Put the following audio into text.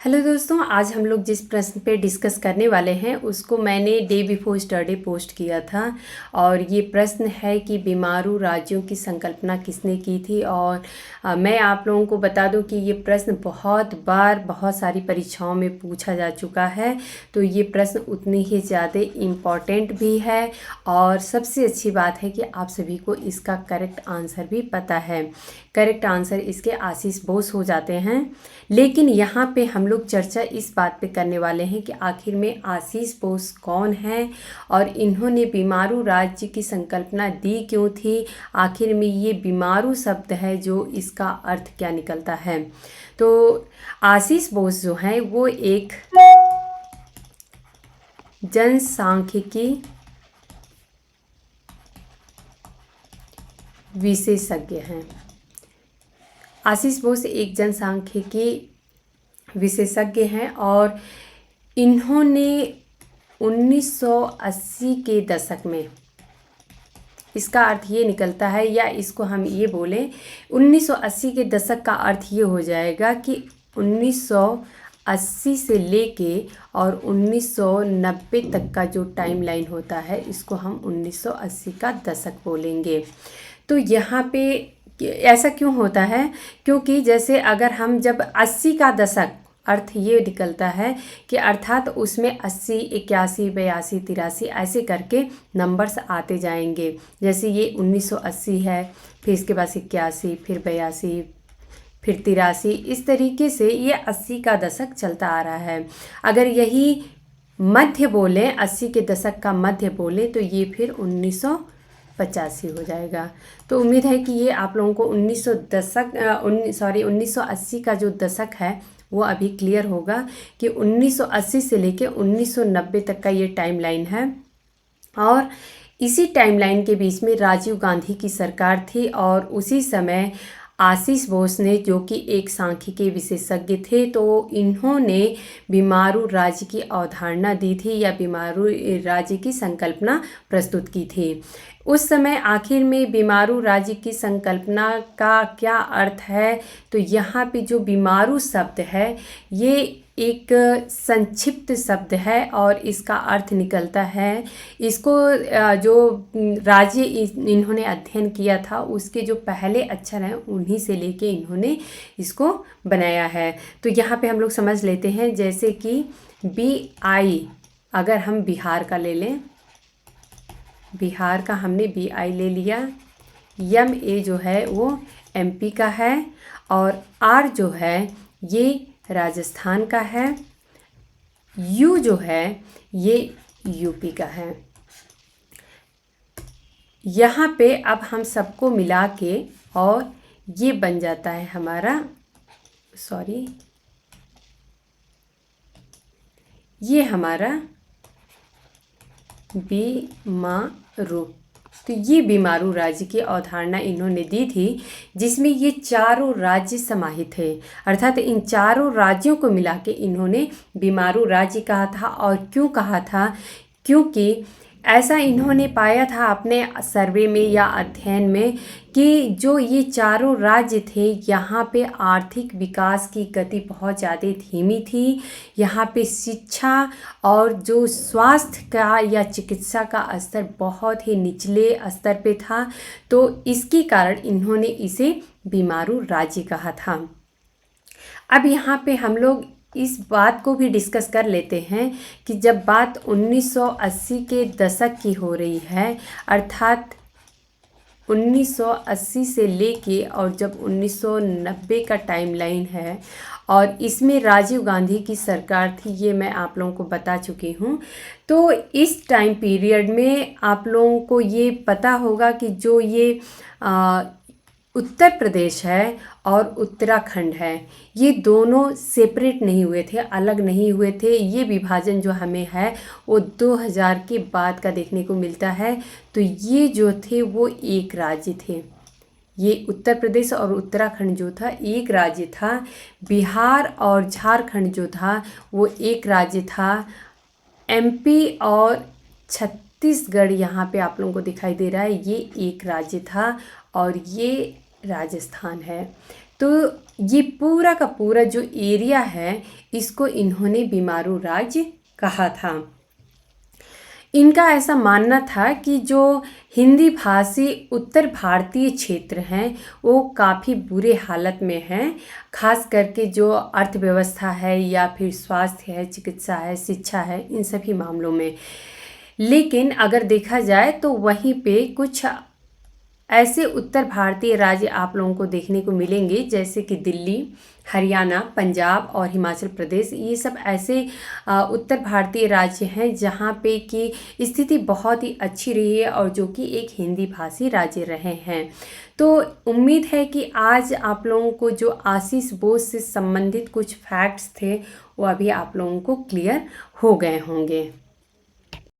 Hello दोस्तों, आज हम लोग जिस प्रश्न पे डिस्कस करने वाले हैं उसको मैंने डे बिफोर स्टडी पोस्ट किया था। और ये प्रश्न है कि बीमारू राज्यों की संकल्पना किसने की थी। और मैं आप लोगों को बता दूं कि ये प्रश्न बहुत बार बहुत सारी परीक्षाओं में पूछा जा चुका है, तो ये प्रश्न उतने ही ज़्यादा इम्पॉर्टेंट भी है। और सबसे अच्छी बात है कि आप सभी को इसका करेक्ट आंसर भी पता है। करेक्ट आंसर इसके आशीष बोस हो जाते हैं। लेकिन यहाँ पे हम लोग चर्चा इस बात पे करने वाले हैं कि आखिर में आशीष बोस कौन है और इन्होंने बीमारू राज्य की संकल्पना दी क्यों थी। आखिर में ये बीमारू शब्द है जो इसका अर्थ क्या निकलता है। तो आशीष बोस जो हैं वो एक जनसांख्यिकी विशेषज्ञ हैं। आशीष बोस एक जनसांख्यिकी विशेषज्ञ हैं और इन्होंने 1980 के दशक में, इसका अर्थ ये निकलता है, या इसको हम ये बोलें 1980 के दशक का अर्थ ये हो जाएगा कि 1980 से लेके और 1990 तक का जो टाइमलाइन होता है इसको हम 1980 का दशक बोलेंगे। तो यहाँ पे ऐसा क्यों होता है, क्योंकि जैसे अगर हम जब 80 का दशक, अर्थ ये निकलता है कि अर्थात उसमें 80, 81, 82, 83 ऐसे करके नंबर्स आते जाएंगे। जैसे ये 1980 है, फिर इसके बाद 81, फिर 82, फिर 83, इस तरीके से ये 80 का दशक चलता आ रहा है। अगर यही मध्य बोलें, 80 के दशक का मध्य बोलें तो ये फिर 1985 हो जाएगा। तो उम्मीद है कि ये आप लोगों को 1980 का जो दशक है वो अभी क्लियर होगा कि 1980 से लेके 1990 तक का ये टाइमलाइन है। और इसी टाइमलाइन के बीच में राजीव गांधी की सरकार थी और उसी समय आशीष बोस ने, जो कि एक सांख्यिकी विशेषज्ञ थे, तो इन्होंने बीमारू राज्य की अवधारणा दी थी या बीमारू राज्य की संकल्पना प्रस्तुत की थी। उस समय आखिर में बीमारू राज्य की संकल्पना का क्या अर्थ है, तो यहाँ पे जो बीमारू शब्द है ये एक संक्षिप्त शब्द है और इसका अर्थ निकलता है, इसको जो राज्य इन्होंने अध्ययन किया था उसके जो पहले अक्षर हैं उन्हीं से लेके इन्होंने इसको बनाया है। तो यहाँ पे हम लोग समझ लेते हैं, जैसे कि BI अगर हम बिहार का ले लें, बिहार का हमने BI ले लिया, MA जो है वो MP का है और R जो है ये राजस्थान का है, U जो है ये यूपी का है। यहाँ पे अब हम सबको मिला के और ये बन जाता है हमारा, ये हमारा बीमारू। तो ये बीमारू राज्य की अवधारणा इन्होंने दी थी जिसमें ये चारों राज्य समाहित थे। अर्थात इन चारों राज्यों को मिला के इन्होंने बीमारू राज्य कहा था। और क्यों कहा था, क्योंकि ऐसा इन्होंने पाया था अपने सर्वे में या अध्ययन में कि जो ये चारों राज्य थे यहाँ पे आर्थिक विकास की गति बहुत ज़्यादा धीमी थी। यहाँ पे शिक्षा और जो स्वास्थ्य का या चिकित्सा का स्तर बहुत ही निचले स्तर पे था। तो इसके कारण इन्होंने इसे बीमारू राज्य कहा था। अब यहाँ पे हम लोग इस बात को भी डिस्कस कर लेते हैं कि जब बात 1980 के दशक की हो रही है, अर्थात 1980 से लेके और जब 1990 का टाइमलाइन है और इसमें राजीव गांधी की सरकार थी, ये मैं आप लोगों को बता चुकी हूँ। तो इस टाइम पीरियड में आप लोगों को ये पता होगा कि जो ये उत्तर प्रदेश है और उत्तराखंड है, ये दोनों सेपरेट नहीं हुए थे, अलग नहीं हुए थे। ये विभाजन जो हमें है वो 2000 के बाद का देखने को मिलता है। तो ये जो थे वो एक राज्य थे, ये उत्तर प्रदेश और उत्तराखंड जो था एक राज्य था। बिहार और झारखंड जो था वो एक राज्य था। MP और छत्तीसगढ़ यहाँ पे आप लोगों को दिखाई दे रहा है, ये एक राज्य था और ये राजस्थान है। तो ये पूरा का पूरा जो एरिया है इसको इन्होंने बीमारू राज्य कहा था। इनका ऐसा मानना था कि जो हिंदी भाषी उत्तर भारतीय क्षेत्र हैं वो काफ़ी बुरे हालत में हैं, खास करके जो अर्थव्यवस्था है या फिर स्वास्थ्य है, चिकित्सा है, शिक्षा है, इन सभी मामलों में। लेकिन अगर देखा जाए तो वहीं पे कुछ ऐसे उत्तर भारतीय राज्य आप लोगों को देखने को मिलेंगे जैसे कि दिल्ली, हरियाणा, पंजाब और हिमाचल प्रदेश। ये सब ऐसे उत्तर भारतीय राज्य हैं जहाँ पे की स्थिति बहुत ही अच्छी रही है और जो कि एक हिंदी भाषी राज्य रहे हैं। तो उम्मीद है कि आज आप लोगों को जो आशीष बोस से संबंधित कुछ फैक्ट्स थे वो अभी आप लोगों को क्लियर हो गए होंगे।